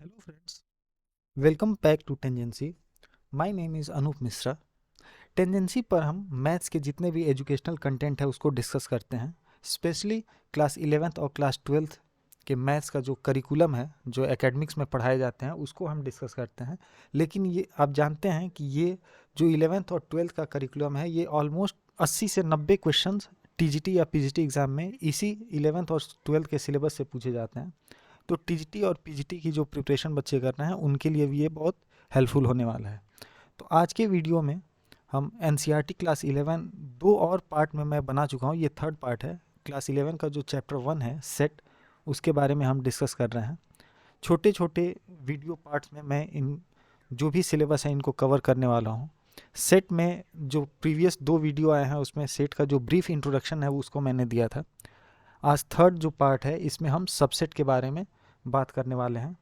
Hello friends, welcome back to Tangency. My name is Anoop Mishra. Tangency पर हम maths के जितने भी एजुकेशनल कंटेंट है उसको डिस्कस करते हैं. स्पेशली क्लास 11th और क्लास 12th के मैथ्स का जो करिकुलम है, जो एकेडमिक्स में पढ़ाए जाते हैं, उसको हम डिस्कस करते हैं. लेकिन ये आप जानते हैं कि ये जो 11th और 12th का करिकुलम है, ये ऑलमोस्ट 80 से 90 क्वेश्चंस टीजीटी या पीजीटी एग्ज़ाम में इसी 11th और 12th के सिलेबस से पूछे जाते हैं. तो टीजीटी और पीजीटी की जो प्रिपरेशन बच्चे कर रहे हैं उनके लिए भी ये बहुत हेल्पफुल होने वाला है. तो आज के वीडियो में हम एनसीईआरटी क्लास 11 दो और पार्ट में मैं बना चुका हूँ. ये थर्ड पार्ट है. क्लास 11 का जो चैप्टर 1 है सेट, उसके बारे में हम डिस्कस कर रहे हैं. छोटे छोटे वीडियो पार्ट्स में मैं इन जो भी सिलेबस है इनको कवर करने वाला हूँ. सेट में जो प्रीवियस दो वीडियो आए हैं उसमें सेट का जो ब्रीफ इंट्रोडक्शन है उसको मैंने दिया था. आज थर्ड जो पार्ट है इसमें हम सबसेट के बारे में बात करने वाले हैं.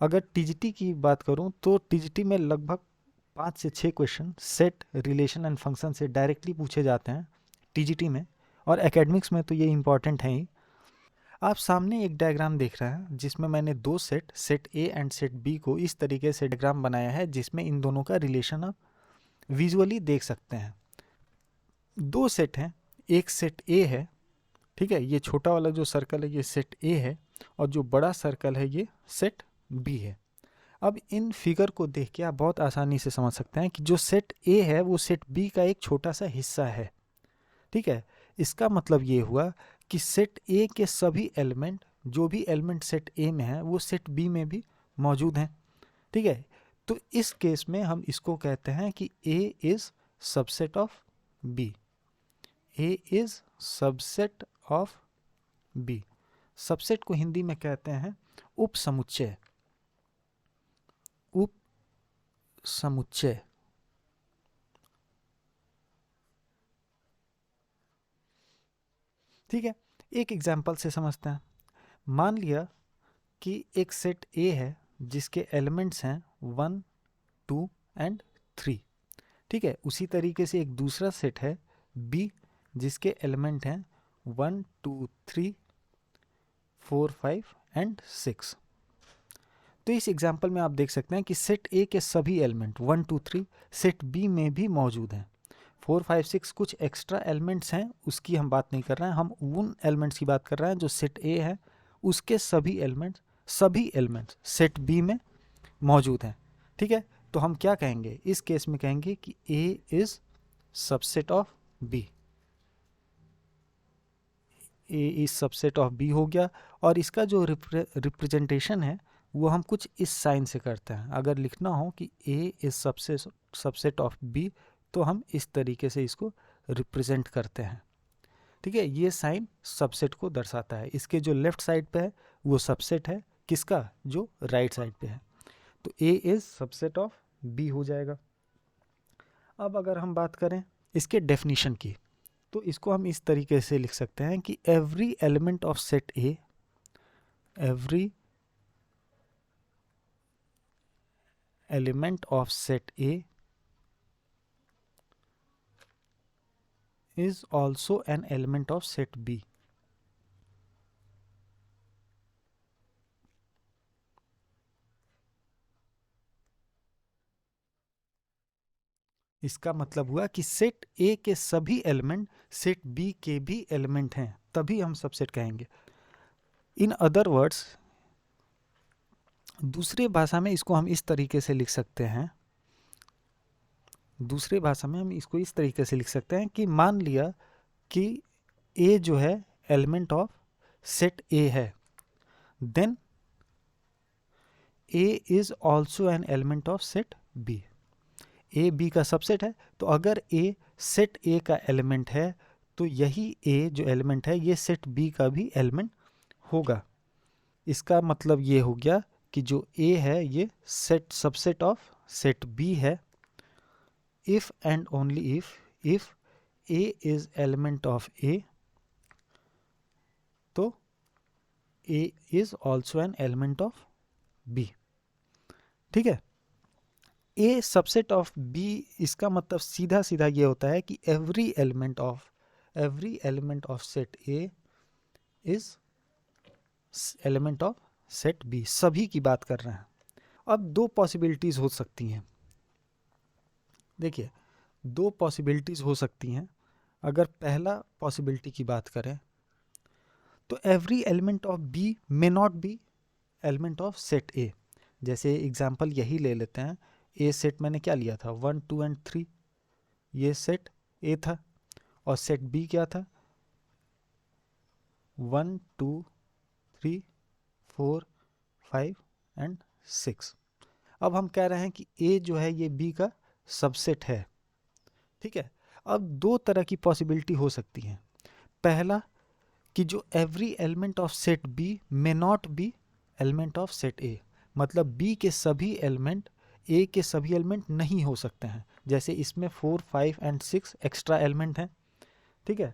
अगर टीजीटी की बात करूं तो टीजीटी में लगभग 5 से 6 question set, relation and function से डायरेक्टली पूछे जाते हैं टीजीटी में, और एकेडमिक्स में तो ये इंपॉर्टेंट है ही. आप सामने एक डायग्राम देख रहे हैं जिसमें मैंने दो set, set A and set B को इस तरीके से डायग्राम बनाया है जिसमें इन दोनों का रिलेशन आप विजुअली देख सकते हैं. दो सेट हैं, एक सेट ए है, ठीक है, ये छोटा वाला जो सर्कल है ये सेट ए है, और जो बड़ा सर्कल है ये सेट बी है. अब इन फिगर को देख के आप बहुत आसानी से समझ सकते हैं कि जो सेट ए है वो सेट बी का एक छोटा सा हिस्सा है. ठीक है, इसका मतलब ये हुआ कि सेट ए के सभी एलिमेंट, जो भी एलिमेंट सेट ए में है वो सेट बी में भी मौजूद हैं. ठीक है, तो इस केस में हम इसको कहते हैं कि A is subset of B. A is subset of B. Subset को हिंदी में कहते हैं उप समुच्चय. उप समुच्चय. ठीक है, एक एग्जाम्पल से समझते हैं. मान लिया कि एक सेट ए है जिसके एलिमेंट्स हैं 1, 2 एंड 3. ठीक है, उसी तरीके से एक दूसरा सेट है बी जिसके एलिमेंट हैं 1, 2, 3, 4, 5 एंड 6. तो इस एग्जाम्पल में आप देख सकते हैं कि सेट ए के सभी एलिमेंट 1, 2, 3 सेट बी में भी मौजूद हैं. 4, 5, 6 कुछ एक्स्ट्रा एलिमेंट्स हैं, उसकी हम बात नहीं कर रहे हैं. हम उन एलिमेंट्स की बात कर रहे हैं जो सेट ए है उसके सभी एलिमेंट्स सेट बी में मौजूद हैं. ठीक है, तो हम क्या कहेंगे इस केस में? कहेंगे कि A is subset of B. A is subset of B हो गया. और इसका जो रिप्रेजेंटेशन है वो हम कुछ इस साइन से करते हैं. अगर लिखना हो कि A is subset of B तो हम इस तरीके से इसको रिप्रेजेंट करते हैं. ठीक है, ये साइन सबसेट को दर्शाता है. इसके जो लेफ्ट साइड पे है वो सबसेट है किसका? जो राइट साइड पे है. तो A is subset of B हो जाएगा. अब अगर हम बात करें इसके डेफिनीशन की तो इसको हम इस तरीके से लिख सकते हैं कि every element of set A, every element of set A is also an element of set B. इसका मतलब हुआ कि सेट ए के सभी एलिमेंट सेट बी के भी एलिमेंट हैं, तभी हम सबसेट कहेंगे. इन अदर वर्ड्स, दूसरे भाषा में इसको हम इस तरीके से लिख सकते हैं. दूसरे भाषा में हम इसको इस तरीके से लिख सकते हैं कि मान लिया कि ए जो है एलिमेंट ऑफ सेट ए है, then A is also an element of set B. A B का सबसेट है, तो अगर ए सेट ए का एलिमेंट है तो यही ए जो एलिमेंट है ये सेट बी का भी एलिमेंट होगा. इसका मतलब ये हो गया कि जो ए है ये set subset of set B है. If and only if A is element of A तो A is also an element of B. ठीक है, ए सबसेट ऑफ बी, इसका मतलब सीधा सीधा ये होता है कि every element of set A is element of set B, सभी की बात कर रहे हैं। अब दो पॉसिबिलिटीज हो सकती हैं। देखिए, दो पॉसिबिलिटीज हो सकती हैं। अगर पहला पॉसिबिलिटी की बात करें तो every element of B may not be element of set A. जैसे एग्जांपल यही ले लेते हैं, ए सेट मैंने क्या लिया था, 1 2 एंड 3, ये सेट ए था। और सेट बी क्या था, 1 2 3 4 5 एंड 6। अब हम कह रहे हैं कि ए जो है ये बी का सबसेट है। ठीक है, अब दो तरह की पॉसिबिलिटी हो सकती हैं। पहला कि जो every element of set B may not be element of set A, मतलब बी के सभी एलिमेंट ए के सभी एलिमेंट नहीं हो सकते हैं। जैसे इसमें 4 5 एंड 6 एक्स्ट्रा एलिमेंट हैं। ठीक है,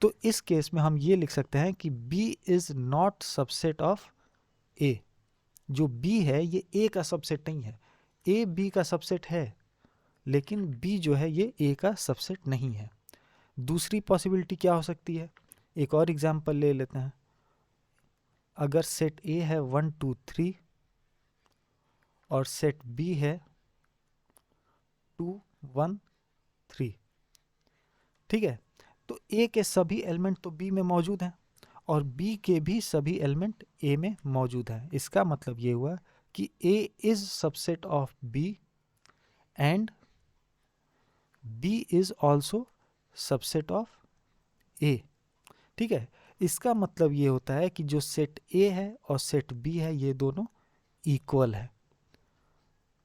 तो इस केस में हम ये लिख सकते हैं कि B is not subset of A. जो बी है ये ए का सबसेट नहीं है। ए बी का सबसेट है, लेकिन बी जो है ये ए का सबसेट नहीं है। दूसरी पॉसिबिलिटी क्या हो सकती है, एक और एग्जांपल ले लेते हैं। अगर सेट ए है 1 2 3 और सेट बी है 2 1 3। ठीक है, तो ए के सभी एलिमेंट तो बी में मौजूद हैं और बी के भी सभी एलिमेंट ए में मौजूद हैं। इसका मतलब ये हुआ कि A is subset of B and B is also subset of A. ठीक है, इसका मतलब ये होता है कि जो सेट ए है और सेट बी है ये दोनों इक्वल है।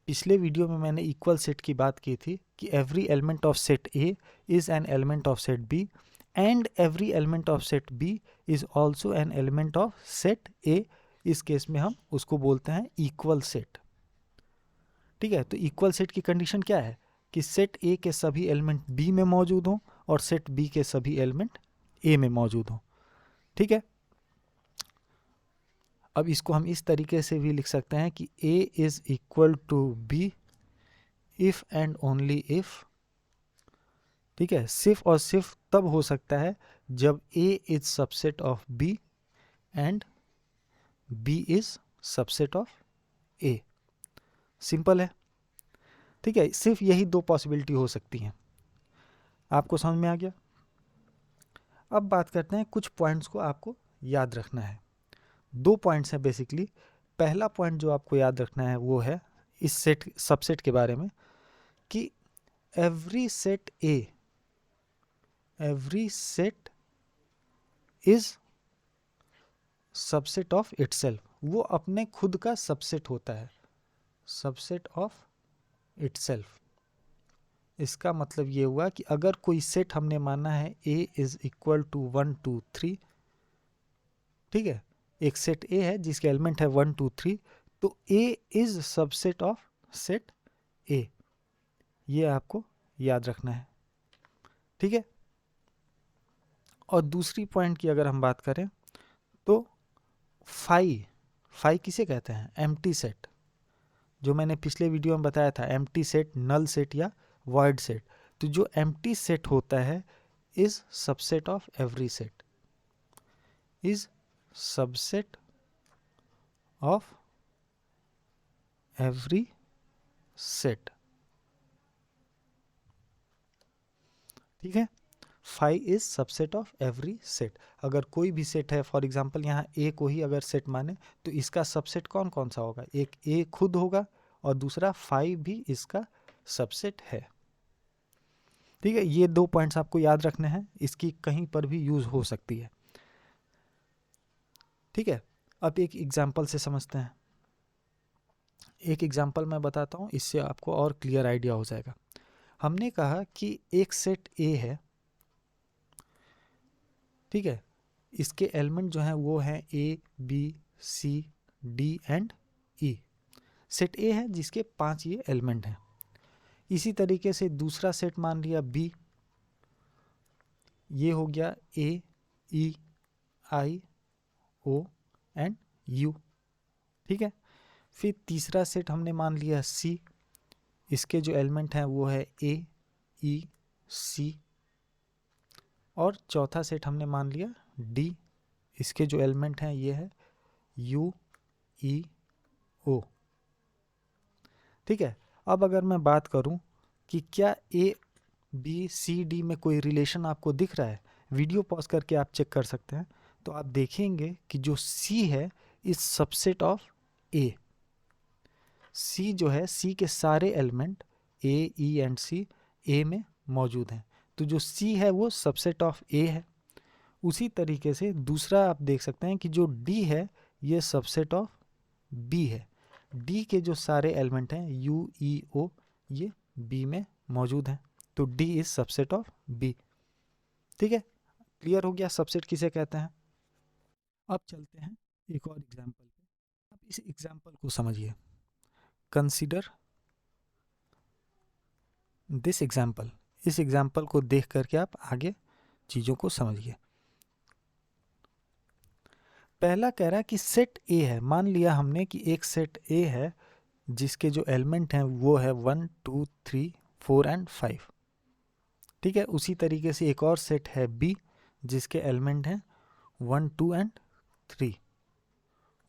पिछले वीडियो में मैंने इक्वल सेट की बात की थी कि every element of set A is an element of set B and every element of set B is also an element of set A. इस केस में हम उसको बोलते हैं इक्वल सेट। ठीक है, तो इक्वल सेट की कंडीशन क्या है कि सेट ए के सभी एलिमेंट बी में मौजूद हों और सेट बी के सभी एलिमेंट ए में मौजूद हों। ठीक है, अब इसको हम इस तरीके से भी लिख सकते हैं कि A is equal to B if and only if. ठीक है, सिर्फ और सिर्फ तब हो सकता है जब A is subset of B and B is subset of A. Simple है। ठीक है, सिर्फ यही दो पॉसिबिलिटी हो सकती हैं। आपको समझ में आ गया। अब बात करते हैं कुछ पॉइंट्स को आपको याद रखना है। दो पॉइंट्स हैं बेसिकली। पहला पॉइंट जो आपको याद रखना है वो है इस सेट सबसेट के बारे में कि every set is subset of itself. वो अपने खुद का सबसेट होता है, सबसेट ऑफ इटसेल्फ। इसका मतलब ये हुआ कि अगर कोई सेट हमने माना है ए इज इक्वल टू 1 2 3। ठीक है, एक सेट ए है जिसके एलिमेंट है 1 2 3, तो A is subset of set A. ये आपको याद रखना है। ठीक है, और दूसरी पॉइंट की अगर हम बात करें तो फाई किसे कहते हैं, एम्प्टी सेट। जो मैंने पिछले वीडियो में बताया था, एम्प्टी सेट, नल सेट या वॉइड सेट। तो जो एम्प्टी सेट होता है is subset of every set, is subset of every set. ठीक है, phi is subset of every set. अगर कोई भी सेट है, फॉर एग्जांपल यहाँ ए को ही अगर सेट माने तो इसका सबसेट कौन कौन सा होगा, एक ए खुद होगा और दूसरा फाई भी इसका सबसेट है। ठीक है, ये दो पॉइंट्स आपको याद रखने हैं, इसकी कहीं पर भी यूज हो सकती है। ठीक है, अब एक एग्जाम्पल से समझते हैं। एक एग्जाम्पल मैं बताता हूँ, इससे आपको और क्लियर आइडिया हो जाएगा। हमने कहा कि एक सेट ए है। ठीक है, इसके एलिमेंट जो हैं वो हैं A B C D and E. Set A है जिसके 5 ये एलिमेंट हैं। इसी तरीके से दूसरा सेट मान लिया बी, ये हो गया ए ई आई ओ एंड यू। ठीक है, फिर तीसरा सेट हमने मान लिया सी, इसके जो एलिमेंट हैं वो है ए ई सी। और चौथा सेट हमने मान लिया डी, इसके जो एलिमेंट हैं ये है यू ई ओ। ठीक है, अब अगर मैं बात करूं कि क्या ए बी सी डी में कोई रिलेशन आपको दिख रहा है, वीडियो पॉज करके आप चेक कर सकते हैं। तो आप देखेंगे कि जो सी है इज सबसेट ऑफ ए। सी जो है, सी के सारे एलिमेंट ए ई एंड सी ए में मौजूद हैं, तो जो सी है वो सबसेट ऑफ ए है। उसी तरीके से दूसरा आप देख सकते हैं कि जो डी है ये सबसेट ऑफ बी है। डी के जो सारे एलिमेंट हैं यू ई ओ ये बी में मौजूद हैं, तो D is subset of B. ठीक है, क्लियर हो गया सबसेट किसे कहते हैं। अब चलते हैं एक और एग्जाम्पल पे। अब इस एग्जाम्पल को समझिए, कंसीडर दिस एग्जाम्पल। इस एग्जाम्पल को देख करके आप आगे चीज़ों को समझिए। पहला कह रहा है कि सेट ए है, मान लिया हमने कि एक सेट ए है जिसके जो एलिमेंट हैं वो है 1 2 3 4 एंड 5। ठीक है, उसी तरीके से एक और सेट है बी जिसके एलिमेंट हैं 1 2 एंड 3,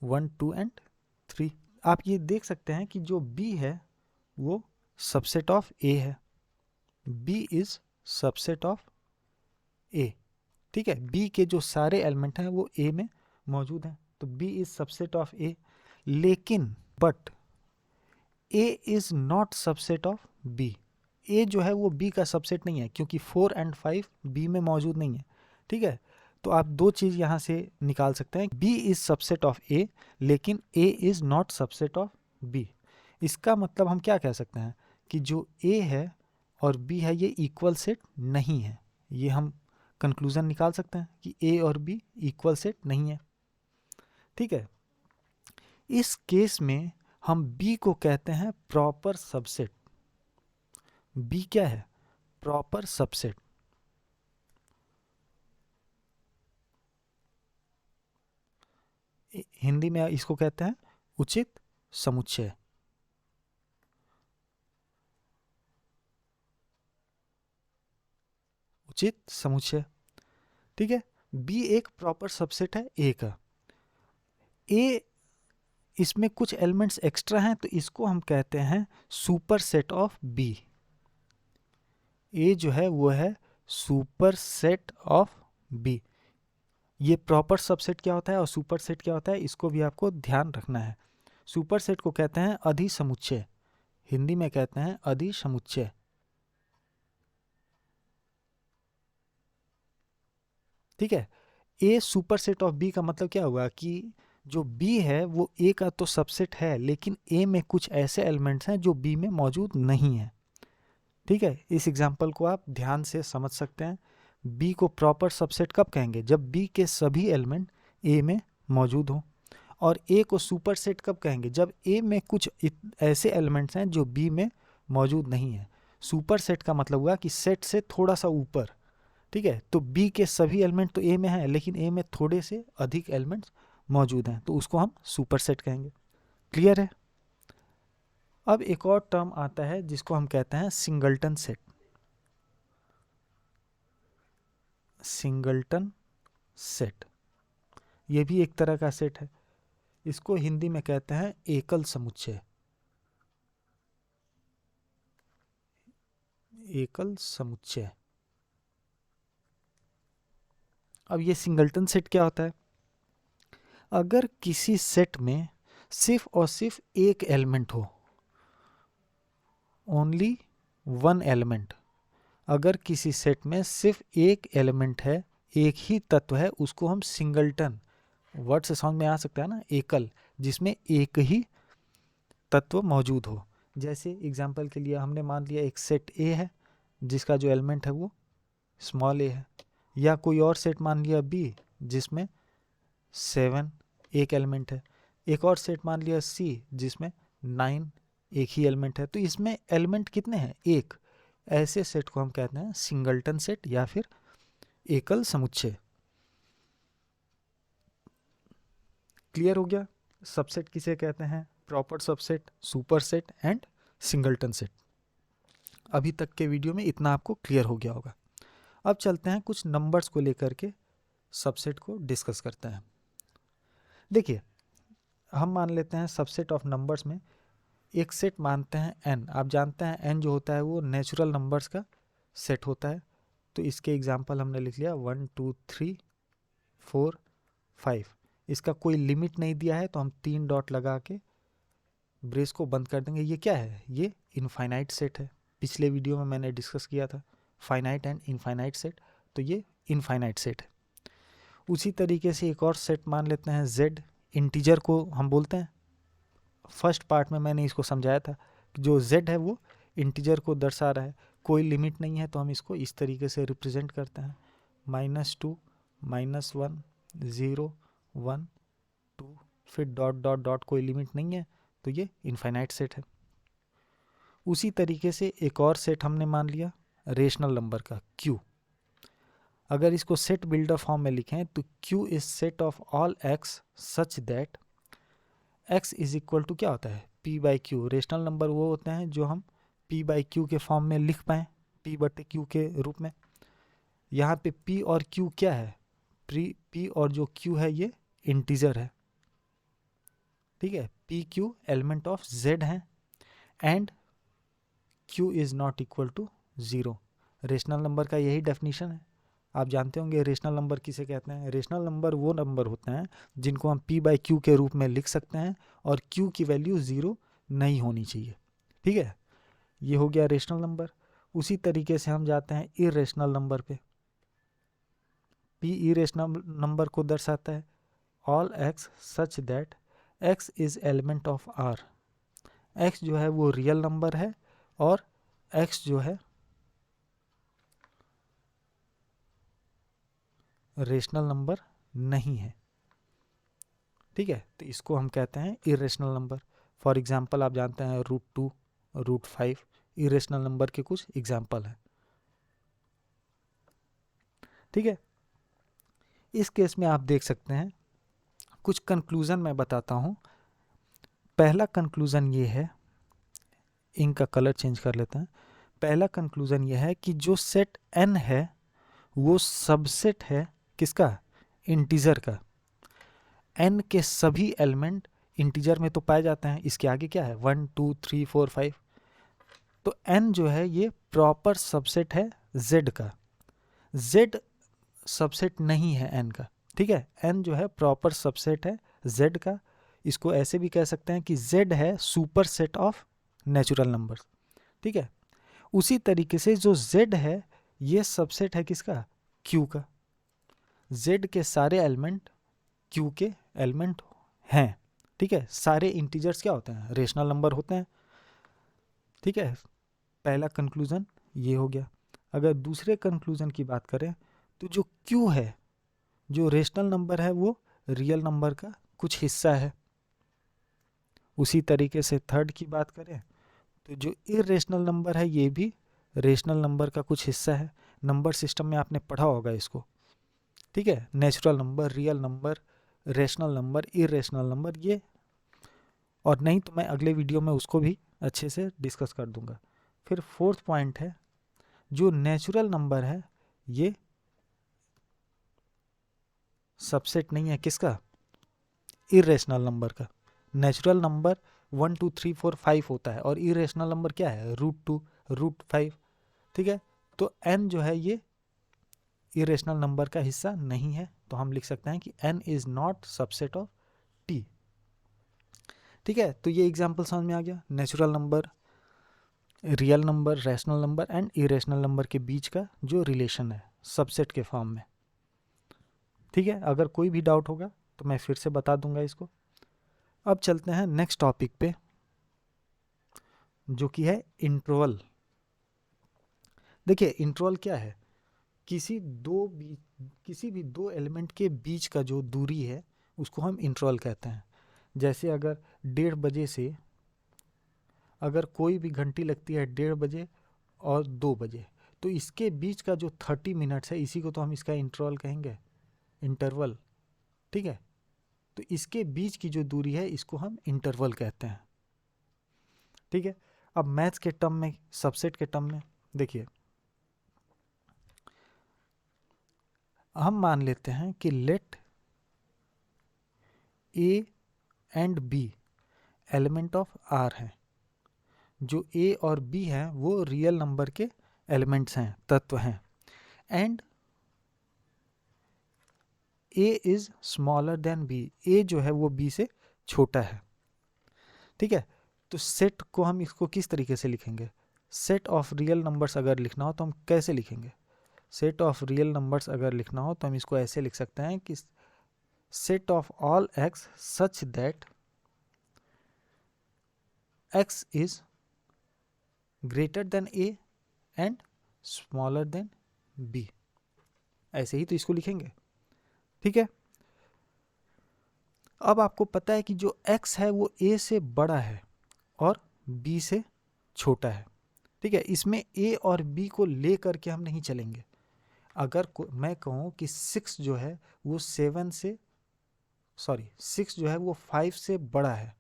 1 2 एंड 3। आप ये देख सकते हैं कि जो बी है वो सबसेट ऑफ ए है, B is subset of A. ठीक है, बी के जो सारे एलिमेंट हैं वो ए में मौजूद हैं, तो B is subset of A. लेकिन but A is not subset of B. A जो है वो बी का सबसेट नहीं है, क्योंकि 4 एंड 5 बी में मौजूद नहीं है। ठीक है, तो आप दो चीज़ यहाँ से निकाल सकते हैं, B is subset of A लेकिन A is not subset of B. इसका मतलब हम क्या कह सकते हैं कि जो ए है और बी है ये इक्वल सेट नहीं है। ये हम कंक्लूजन निकाल सकते हैं कि ए और बी इक्वल सेट नहीं है। ठीक है, इस केस में हम बी को कहते हैं प्रॉपर सबसेट। बी क्या है? Proper subset. हिंदी में इसको कहते हैं उचित समुच्चय। उचित समुच्चय। ठीक है, बी एक प्रॉपर सबसेट है ए का। ए इसमें कुछ एलिमेंट्स एक्स्ट्रा हैं तो इसको हम कहते हैं super set of B. A जो है वो है सुपर सेट ऑफ बी। ये प्रॉपर सबसेट क्या होता है और सुपर सेट क्या होता है, इसको भी आपको ध्यान रखना है। सुपर सेट को कहते हैं अधिसमुच्चय, हिंदी में कहते हैं अधिसमुच्चय। ठीक है, ए सुपर सेट ऑफ बी का मतलब क्या हुआ कि जो बी है वो ए का तो सबसेट है लेकिन ए में कुछ ऐसे एलिमेंट्स हैं जो बी में मौजूद नहीं है। ठीक है, इस एग्जाम्पल को आप ध्यान से समझ सकते हैं। बी को प्रॉपर सबसेट कब कहेंगे? जब बी के सभी एलिमेंट ए में मौजूद हों। और ए को सुपर सेट कब कहेंगे? जब ए में कुछ ऐसे एलिमेंट्स हैं जो बी में मौजूद नहीं है। सुपर सेट का मतलब हुआ कि सेट से थोड़ा सा ऊपर। ठीक है, तो बी के सभी एलिमेंट तो ए में हैं लेकिन ए में थोड़े से अधिक एलिमेंट्स मौजूद हैं, तो उसको हम सुपर सेट कहेंगे। क्लियर है? अब एक और टर्म आता है जिसको हम कहते हैं सिंगलटन सेट। सिंगलटन सेट ये भी एक तरह का सेट है। इसको हिंदी में कहते हैं एकल समुच्चय। एकल समुच्चय। अब ये सिंगलटन सेट क्या होता है? अगर किसी सेट में सिर्फ और सिर्फ एक एलिमेंट हो, ओनली वन एलिमेंट, अगर किसी सेट में सिर्फ एक एलिमेंट है, एक ही तत्व है, उसको हम सिंगलटन, वर्ड से समझ में आ सकता है ना, एकल, जिसमें एक ही तत्व मौजूद हो। जैसे एग्जांपल के लिए हमने मान लिया एक सेट ए है जिसका जो एलिमेंट है वो स्मॉल ए है, या कोई और सेट मान लिया बी जिसमें 7 एक एलिमेंट है, एक और सेट मान लिया सी जिसमें 9 एक ही एलिमेंट है। तो इसमें एलिमेंट कितने हैं? एक। ऐसे सेट को हम कहते हैं सिंगलटन सेट या फिर एकल समुच्चय। क्लियर हो गया? सबसेट किसे कहते हैं? Proper subset, super set and singleton set. अभी तक के वीडियो में इतना आपको क्लियर हो गया होगा। अब चलते हैं कुछ नंबर्स को लेकर के सबसेट को डिस्कस करते हैं। देखिए, हम मान लेते हैं सबसेट ऑफ नंबर्स में एक सेट मानते हैं n। आप जानते हैं n जो होता है वो नेचुरल नंबर्स का सेट होता है। तो इसके एग्जांपल हमने लिख लिया 1 2 3 4 5। इसका कोई लिमिट नहीं दिया है तो हम 3 डॉट लगा के ब्रेस को बंद कर देंगे। ये क्या है? ये इनफाइनाइट सेट है। पिछले वीडियो में मैंने डिस्कस किया था फाइनाइट एंड इनफाइनाइट सेट, तो ये इनफाइनाइट सेट है। उसी तरीके से एक और सेट मान लेते हैं z। इंटीजर को हम बोलते हैं, फर्स्ट पार्ट में मैंने इसको समझाया था कि जो z है वो इंटीजर को दर्शा रहा है, कोई लिमिट नहीं है तो हम इसको इस तरीके से रिप्रेजेंट करते हैं -2 -1 0 1 2, फिर डॉट डॉट डॉट, कोई लिमिट नहीं है तो ये इनफाइनाइट सेट है। उसी तरीके से एक और सेट हमने मान लिया रेशनल नंबर का q। अगर इसको सेट बिल्डर फॉर्म में लिखें तो q is set of all x such that x is equal to क्या होता है? p by q. Rational number वो होते हैं जो हम p बाई क्यू के फॉर्म में लिख पाएँ, p बटे q के रूप में। यहाँ पे p और q क्या है? p और जो q है ये इंटीजर है, ठीक है। P Q element of z है and q is not equal to 0। Rational number का यही डेफिनेशन है। आप जानते होंगे रेशनल नंबर किसे कहते हैं। रेशनल नंबर वो नंबर होते हैं जिनको हम p बाई क्यू के रूप में लिख सकते हैं और q की वैल्यू 0 नहीं होनी चाहिए, ठीक है। ये हो गया रेशनल नंबर। उसी तरीके से हम जाते हैं इरेशनल नंबर पे। p इरेशनल नंबर को दर्शाता है all x such that x is element of r। x जो है वो रियल नंबर है और x जो है रेशनल नंबर नहीं है, ठीक है। तो इसको हम कहते हैं इरेशनल नंबर। फॉर एग्जांपल आप जानते हैं √2 √5 इरेशनल नंबर के कुछ एग्जांपल हैं, ठीक है। इस केस में आप देख सकते हैं कुछ कंक्लूजन मैं बताता हूं। पहला कंक्लूजन ये है, इंक का कलर चेंज कर लेते हैं। पहला कंक्लूजन ये है कि जो सेट n है वो सबसेट है किसका? इंटीजर का। n के सभी एलिमेंट इंटीजर में तो पाए जाते हैं। इसके आगे क्या है? 1 2 3 4 5। तो n जो है ये प्रॉपर सबसेट है z का। z सबसेट नहीं है n का, ठीक है। n जो है प्रॉपर सबसेट है z का। इसको ऐसे भी कह सकते हैं कि z है super set of natural numbers, ठीक है। उसी तरीके से जो z है ये सबसेट है किसका? q का। z के सारे एलिमेंट q के एलिमेंट हैं, ठीक है। सारे इंटीजर्स क्या होते हैं? रेशनल नंबर होते हैं, ठीक है। पहला कंक्लूजन ये हो गया। अगर दूसरे कंक्लूजन की बात करें तो जो q है, जो रेशनल नंबर है वो रियल नंबर का कुछ हिस्सा है। उसी तरीके से थर्ड की बात करें तो जो इरेशनल नंबर है ये भी रेशनल नंबर का कुछ हिस्सा है। नंबर सिस्टम में आपने पढ़ा होगा इसको, ठीक है। Natural number, real number, rational number, irrational number, ये और नहीं तो मैं अगले वीडियो में उसको भी अच्छे से डिस्कस कर दूंगा। फिर फोर्थ पॉइंट है जो नेचुरल नंबर है ये सबसेट नहीं है किसका? इरेशनल नंबर का। नेचुरल नंबर 1 2 3 4 5 होता है और इरेशनल नंबर क्या है? √2 √5, ठीक है। तो n जो है ये इरेशनल नंबर का हिस्सा नहीं है, तो हम लिख सकते हैं कि n is not subset of t, ठीक है। तो ये एग्जांपल समझ में आ गया। Natural number, real number, rational number and irrational number के बीच का जो रिलेशन है सबसेट के फॉर्म में, ठीक है। अगर कोई भी डाउट होगा तो मैं फिर से बता दूंगा इसको। अब चलते हैं नेक्स्ट टॉपिक पे जो कि है इंटरवल। देखिए इंटरवल क्या है? किसी भी दो एलिमेंट के बीच का जो दूरी है उसको हम इंटरवल कहते हैं। जैसे अगर 1:30 बजे से अगर कोई भी घंटी लगती है 1:30 बजे और 2 बजे, तो इसके बीच का जो 30 मिनट्स है इसी को तो हम इसका इंटरवल कहेंगे, इंटरवल, ठीक है। तो इसके बीच की जो दूरी है इसको हम इंटरवल कहते हैं, ठीक है। अब मैथ्स के टर्म में, सबसेट के टर्म में देखिए, हम मान लेते हैं कि let A and B element of R हैं। जो ए और बी हैं वो रियल नंबर के एलिमेंट्स हैं, तत्व हैं। And A is smaller than B, A जो है वो बी से छोटा है। ठीक है, तो सेट को हम इसको किस तरीके से लिखेंगे? सेट ऑफ रियल नंबर्स अगर लिखना हो तो हम कैसे लिखेंगे? सेट ऑफ रियल नंबर्स अगर लिखना हो तो हम इसको ऐसे लिख सकते हैं कि set of all x such that x is greater than A and smaller than B. ऐसे ही तो इसको लिखेंगे। ठीक है, अब आपको पता है कि जो x है वो a से बड़ा है और b से छोटा है। ठीक है, इसमें a और b को ले करके हम नहीं चलेंगे। अगर मैं कहूँ कि 6 जो है वो 6 जो है वो 5 से बड़ा है,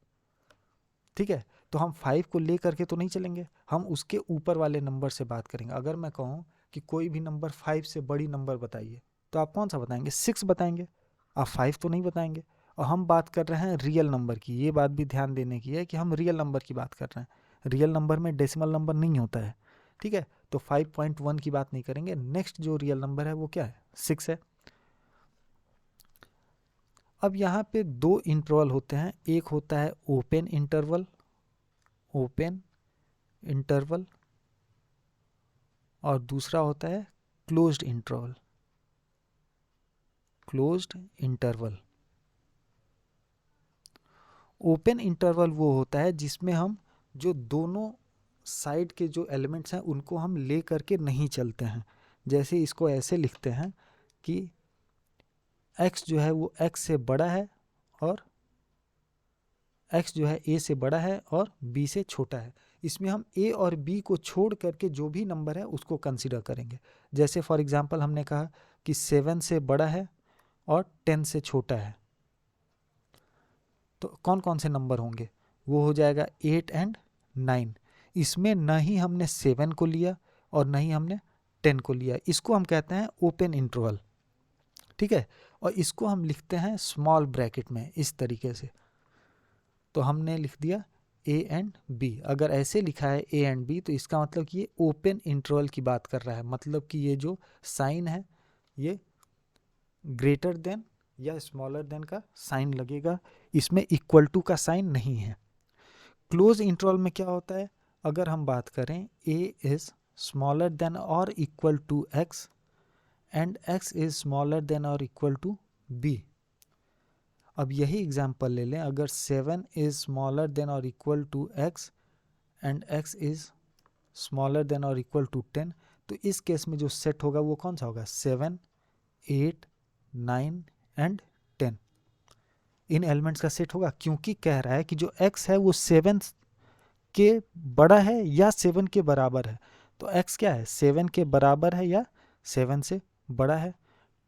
ठीक है, तो हम 5 को ले करके तो नहीं चलेंगे, हम उसके ऊपर वाले नंबर से बात करेंगे। अगर मैं कहूँ कि कोई भी नंबर 5 से बड़ी नंबर बताइए, तो आप कौन सा बताएंगे? 6 बताएंगे, आप 5 तो नहीं बताएंगे। और हम बात कर रहे हैं रियल नंबर की, ये बात भी ध्यान देने की है कि हम रियल नंबर की बात कर रहे हैं। रियल नंबर में डेसिमल नंबर नहीं होता है। ठीक है, तो 5.1 की बात नहीं करेंगे। नेक्स्ट जो रियल नंबर है वो क्या है? 6 है। अब यहाँ पे दो इंटरवल होते हैं, एक होता है ओपन इंटरवल, और दूसरा होता है क्लोज्ड इंटरवल। ओपन इंटरवल वो होता है जिसमें हम जो दोनों साइड के जो एलिमेंट्स हैं उनको हम ले करके नहीं चलते हैं। जैसे इसको ऐसे लिखते हैं कि x जो है वो x से बड़ा है और x जो है a से बड़ा है और b से छोटा है। इसमें हम a और b को छोड़ करके जो भी नंबर है उसको कंसीडर करेंगे। जैसे फॉर एग्जांपल हमने कहा कि 7 से बड़ा है और 10 से छोटा है, तो कौन कौन से नंबर होंगे? वो हो जाएगा 8 एंड 9। इसमें न ही हमने 7 को लिया और न ही हमने 10 को लिया। इसको हम कहते हैं ओपन इंटरवल। ठीक है, और इसको हम लिखते हैं स्मॉल ब्रैकेट में इस तरीके से। तो हमने लिख दिया ए एंड बी। अगर ऐसे लिखा है ए एंड बी तो इसका मतलब कि ये ओपन इंटरवल की बात कर रहा है। मतलब कि ये जो साइन है ये ग्रेटर देन या स्मॉलर देन का साइन लगेगा, इसमें इक्वल टू का साइन नहीं है। क्लोज इंटरवल में क्या होता है? अगर हम बात करें a इज स्मॉलर देन और equal to x and x is smaller than और इक्वल टू b। अब यही एग्जांपल ले लें, अगर 7 इज स्मॉलर देन और equal to x and x is smaller than और इक्वल टू 10, तो इस केस में जो सेट होगा वो कौन सा होगा? 7, 8, 9 एंड 10 इन एलिमेंट्स का सेट होगा, क्योंकि कह रहा है कि जो x है वो 7 के बड़ा है या 7 के बराबर है। तो x क्या है? 7 के बराबर है या 7 से बड़ा है,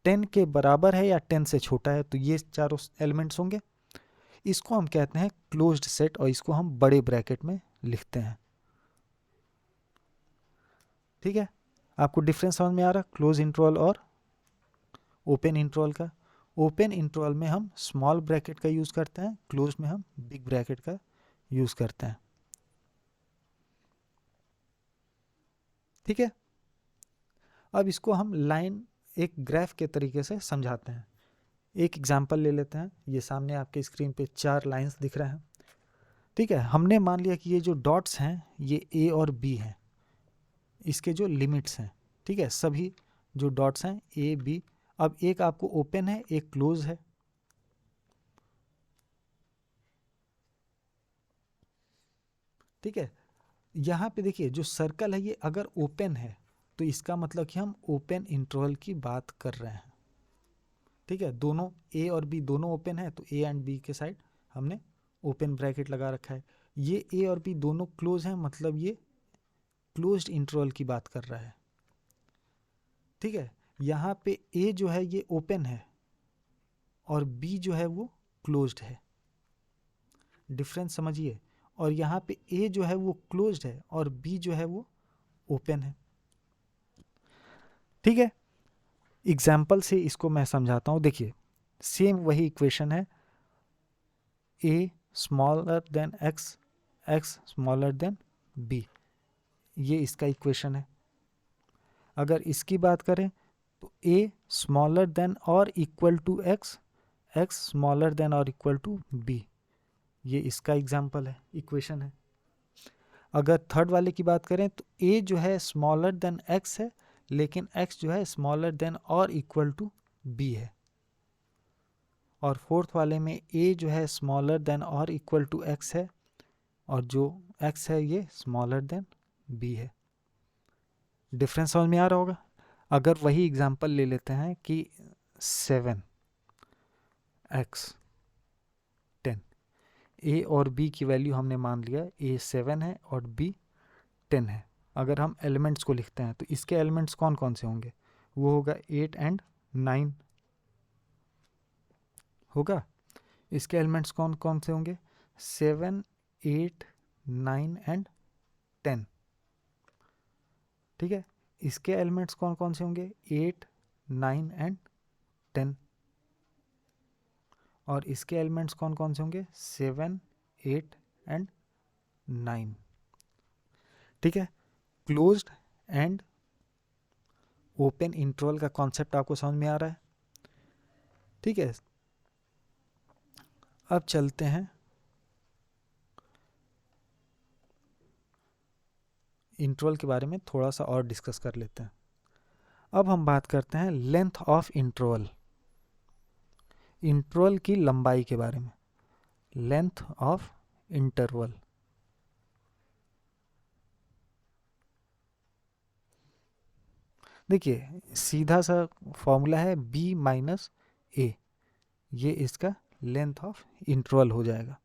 10 के बराबर है या 10 से छोटा है। तो ये चारों एलिमेंट्स होंगे। इसको हम कहते हैं क्लोज्ड सेट और इसको हम बड़े ब्रैकेट में लिखते हैं। ठीक है, आपको डिफरेंस समझ में आ रहा क्लोज इंटरवल और ओपन इंटरवल का? ओपन इंटरवल में हम स्मॉल ब्रैकेट का यूज करते हैं, क्लोज में हम बिग ब्रैकेट का यूज करते हैं। ठीक है, अब इसको हम लाइन एक ग्राफ के तरीके से समझाते हैं। एक एग्जांपल ले लेते हैं। ये सामने आपके स्क्रीन पे 4 लाइंस दिख रहे हैं। ठीक है, हमने मान लिया कि ये जो डॉट्स हैं ये ए और बी हैं, इसके जो लिमिट्स हैं। ठीक है, सभी जो डॉट्स हैं ए बी। अब एक आपको ओपन है, एक क्लोज है। ठीक है, यहाँ पे देखिए जो सर्कल है ये अगर ओपन है तो इसका मतलब कि हम ओपन इंटरवल की बात कर रहे हैं। ठीक है, दोनों ए और बी दोनों ओपन है तो ए एंड बी के साइड हमने ओपन ब्रैकेट लगा रखा है। ये ए और बी दोनों क्लोज हैं, मतलब ये क्लोज्ड इंटरवल की बात कर रहा है। ठीक है, यहाँ पे ए जो है ये ओपन है और बी जो है वो क्लोज्ड है। डिफरेंस समझिए। और यहाँ पे ए जो है वो क्लोज्ड है और बी जो है वो ओपन है। ठीक है, एग्जाम्पल से इसको मैं समझाता हूँ। देखिए सेम वही इक्वेशन है, A smaller than X, X smaller than B, ये इसका इक्वेशन है। अगर इसकी बात करें तो ए स्मॉलर देन और equal to X, X smaller than और इक्वल टू बी, ये इसका एग्जाम्पल है, इक्वेशन है। अगर थर्ड वाले की बात करें तो ए जो है स्मॉलर देन एक्स है, लेकिन एक्स जो है स्मॉलर देन और इक्वल टू बी है। और फोर्थ वाले में ए जो है स्मॉलर देन और इक्वल टू एक्स है, और जो एक्स है ये स्मॉलर देन बी है। डिफरेंस समझ में आ रहा होगा। अगर वही एग्जांपल ले लेते हैं कि 7 x 10, ए और बी की वैल्यू हमने मान लिया ए 7 है और बी 10 है। अगर हम एलिमेंट्स को लिखते हैं तो इसके एलिमेंट्स कौन कौन से होंगे, वो होगा 8 एंड 9 होगा। इसके एलिमेंट्स कौन कौन से होंगे, 7 8 9 एंड 10, ठीक है। इसके एलिमेंट्स कौन कौन से होंगे, 8 9 एंड 10, और इसके एलिमेंट्स कौन कौन से होंगे, 7 8 एंड 9, ठीक है। क्लोज्ड एंड ओपन इंटरवल का कॉन्सेप्ट आपको समझ में आ रहा है, ठीक है। अब चलते हैं इंटरवल के बारे में, थोड़ा सा और डिस्कस कर लेते हैं। अब हम बात करते हैं लेंथ ऑफ इंटरवल, इंटरवल की लंबाई के बारे में। लेंथ ऑफ इंटरवल, देखिए सीधा सा फॉर्मूला है b माइनस ए, ये इसका लेंथ ऑफ इंटरवल हो जाएगा।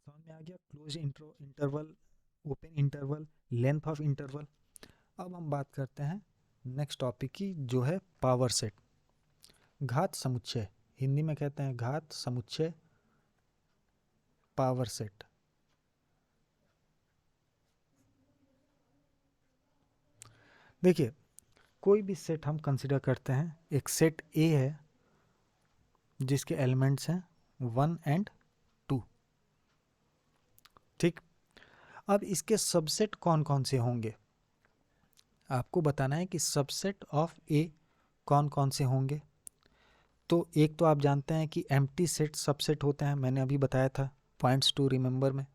समझ में आ गया, close interval, open interval, length of interval. अब हम बात करते हैं नेक्स्ट टॉपिक की, जो है पावर सेट, घात समुच्चय, हिंदी में कहते हैं घात समुच्चय, पावर सेट। देखिए कोई भी सेट हम कंसिडर करते हैं, एक सेट ए है जिसके एलिमेंट्स हैं 1 एंड 2, ठीक। अब इसके सबसेट कौन कौन से होंगे, आपको बताना है कि सबसेट ऑफ ए कौन कौन से होंगे। तो एक तो आप जानते हैं कि एम्प्टी सेट सबसेट होते हैं, मैंने अभी बताया था पॉइंट्स टू रिमेंबर में,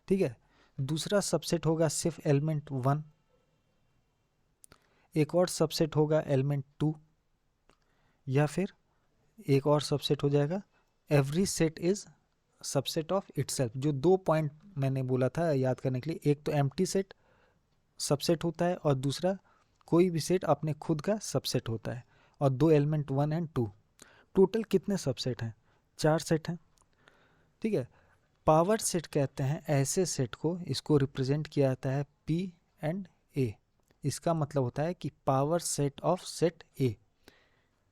ठीक है। दूसरा सबसेट होगा सिर्फ एलिमेंट 1, एक और सबसेट होगा एलिमेंट 2, या फिर एक और सबसेट हो जाएगा every set is subset of itself. जो दो पॉइंट मैंने बोला था याद करने के लिए, एक तो एम्प्टी सेट सबसेट होता है और दूसरा कोई भी सेट अपने खुद का सबसेट होता है, और दो एलिमेंट 1 एंड 2। टोटल कितने सबसेट हैं, 4 सेट हैं, ठीक है। पावर सेट कहते हैं ऐसे सेट को, इसको रिप्रेजेंट किया जाता है P एंड A, इसका मतलब होता है कि power set of set A,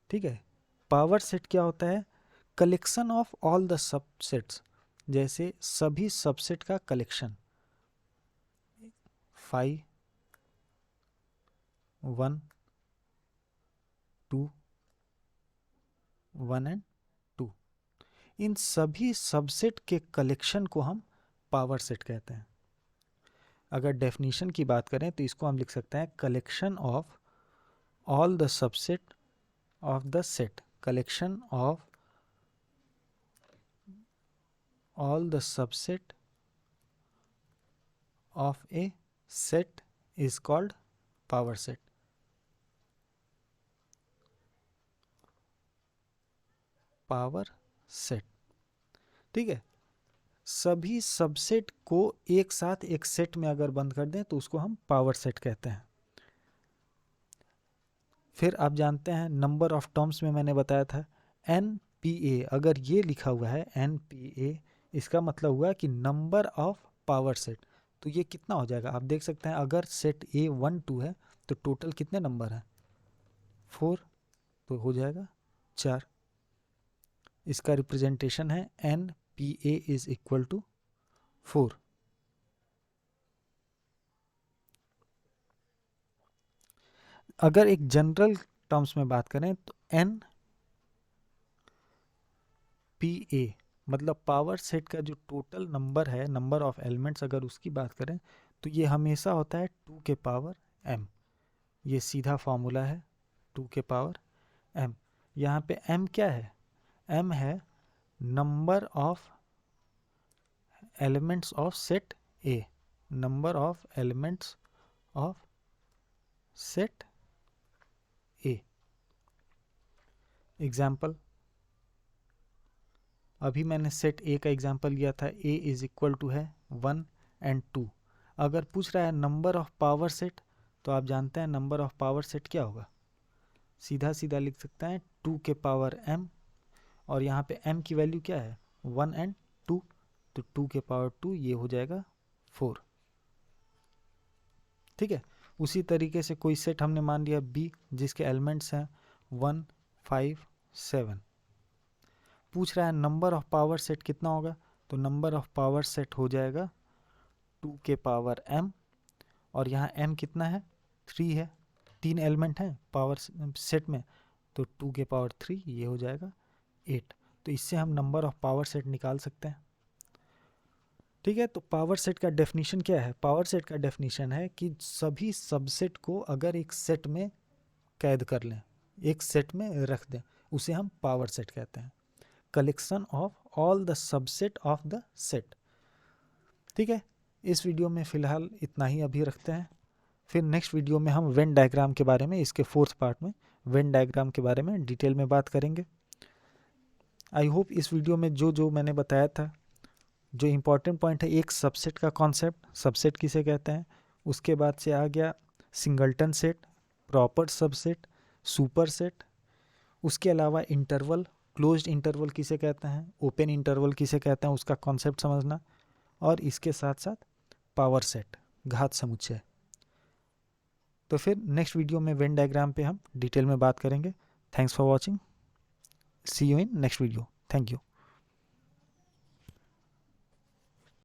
ठीक है। पावर सेट क्या होता है, collection of all the subsets, जैसे सभी सबसेट का कलेक्शन, 5 1 2 1 एंड 2, इन सभी सबसेट के कलेक्शन को हम पावर सेट कहते हैं। अगर डेफिनेशन की बात करें तो इसको हम लिख सकते हैं collection of all the subset of the set, collection of all the subset of A set is called power set. Power set, ठीक है। सभी सबसेट को एक साथ एक सेट में अगर बंद कर दें तो उसको हम पावर सेट कहते हैं। फिर आप जानते हैं नंबर ऑफ टर्म्स में मैंने बताया था NPA, अगर ये लिखा हुआ है NPA, इसका मतलब हुआ कि नंबर ऑफ पावर सेट। तो ये कितना हो जाएगा, आप देख सकते हैं अगर सेट A 1 2 है तो टोटल कितने नंबर हैं 4, तो हो जाएगा 4। इसका रिप्रेजेंटेशन है NPA इज इक्वल टू 4। अगर एक जनरल टर्म्स में बात करें तो NPA मतलब पावर सेट का जो टोटल नंबर है, नंबर ऑफ एलिमेंट्स, अगर उसकी बात करें तो ये हमेशा होता है 2 के पावर m। ये सीधा फॉर्मूला है 2 के पावर m। यहाँ पे m क्या है, m है number of elements of set A, number of elements of set A। Example, अभी मैंने सेट A का एग्जाम्पल लिया था, A इज इक्वल टू है 1 एंड 2। अगर पूछ रहा है नंबर ऑफ पावर सेट, तो आप जानते हैं नंबर ऑफ पावर सेट क्या होगा, सीधा सीधा लिख सकते हैं 2 के पावर m, और यहाँ पे m की वैल्यू क्या है 1 एंड 2, तो 2 के पावर 2 ये हो जाएगा 4। ठीक है। उसी तरीके से कोई सेट हमने मान लिया B जिसके एलिमेंट्स हैं 1 5 7, पूछ रहा है नंबर ऑफ पावर सेट कितना होगा, तो नंबर ऑफ पावर सेट हो जाएगा 2 के पावर m, और यहाँ m कितना है 3 है, 3 एलिमेंट हैं पावर सेट में, तो 2 के पावर 3 ये हो जाएगा 8। तो इससे हम नंबर ऑफ पावर सेट निकाल सकते हैं। ठीक है। तो पावर सेट का डेफिनेशन क्या है, पावर सेट का डेफिनेशन है कि सभी सबसेट को अगर एक सेट में कैद कर लें, एक सेट में रख दें, उसे हम पावर सेट कहते हैं। Collection of all the subset of the set. ठीक है। इस वीडियो में फ़िलहाल इतना ही अभी रखते हैं, फिर नेक्स्ट वीडियो में हम वेन डायग्राम के बारे में, इसके 4th पार्ट में वेन डायग्राम के बारे में डिटेल में बात करेंगे। आई होप इस वीडियो में जो जो मैंने बताया था, जो इम्पॉर्टेंट पॉइंट है, एक सबसेट का कॉन्सेप्ट, सबसेट किसे कहते हैं, उसके बाद से आ गया singleton set, proper subset, super set, उसके अलावा इंटरवल, क्लोज्ड इंटरवल किसे कहते हैं, ओपन इंटरवल किसे कहते हैं, उसका कॉन्सेप्ट समझना, और इसके साथ साथ पावर सेट, घात समुच्चय। तो फिर नेक्स्ट वीडियो में वेन डायग्राम पे हम डिटेल में बात करेंगे। Thanks for watching, see you in next video, thank you.